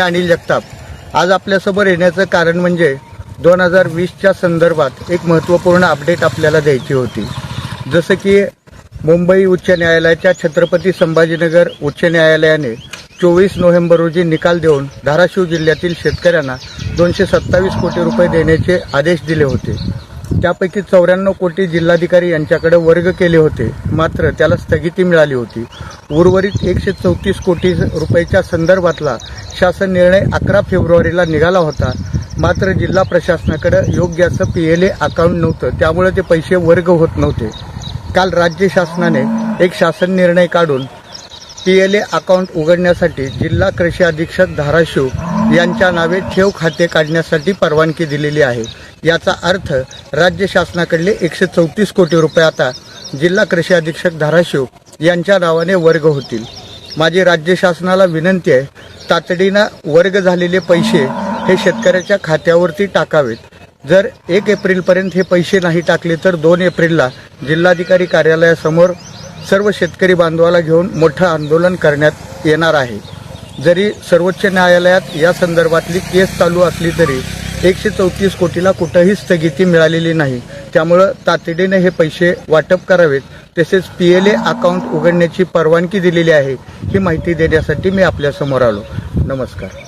अनिल जगताप आज आपल्यासमोर येण्याचं कारण म्हणजे 2020च्या संदर्भात एक महत्त्वपूर्ण अपडेट आपल्याला द्यायची होती। जसं की मुंबई उच्च न्यायालयाच्या छत्रपती संभाजीनगर उच्च न्यायालयाने 24 नोव्हेंबर रोजी निकाल देऊन धाराशिव जिल्ह्यातील शेतकऱ्यांना 227 कोटी रुपये देण्याचे आदेश दिले होते। त्यापैकी 94 कोटी जिल्हाधिकारी यांच्याकडे वर्ग केले होते, मात्र त्याला स्थगिती मिळाली होती। उर्वरित 134 कोटी रुपयाच्या संदर्भातला शासन निर्णय 11 फेब्रुवारीला निघाला होता, मात्र जिल्हा प्रशासनाकडे योग्य असं PLA अकाउंट नव्हतं, त्यामुळे ते पैसे वर्ग होत नव्हते। काल राज्य शासनाने एक शासन निर्णय काढून PLA अकाउंट उघडण्यासाठी जिल्हा कृषी अधीक्षक धाराशिव यांच्या नावे ठेव खाते काढण्यासाठी परवानगी दिलेली आहे। याचा अर्थ राज्य शासनाकडले 134 कोटी रुपये आता जिल्हा कृषी अधीक्षक धाराशिव यांच्या नावाने वर्ग होतील। माझी राज्य शासनाला विनंती आहे, तातडीनं वर्ग झालेले पैसे हे शेतकऱ्याच्या खात्यावरती टाकावेत। जर 1 एप्रिलपर्यंत हे पैसे नाही टाकले तर 2 एप्रिलला जिल्हाधिकारी कार्यालयासमोर सर्व शेतकरी बांधवाला घेऊन मोठं आंदोलन करण्यात येणार आहे। जरी सर्वोच्च न्यायालयात या संदर्भातली केस चालू असली तरी 134 कोटीला कुठेही स्थगिती मिळालेली नाही, त्यामुळं तातडीने हे पैसे वाटप करावेत। तसेच PLA अकाउंट उघडण्याची परवानगी दिलेली आहे, ही माहिती देण्यासाठी मी आपल्यासमोर आलो। नमस्कार।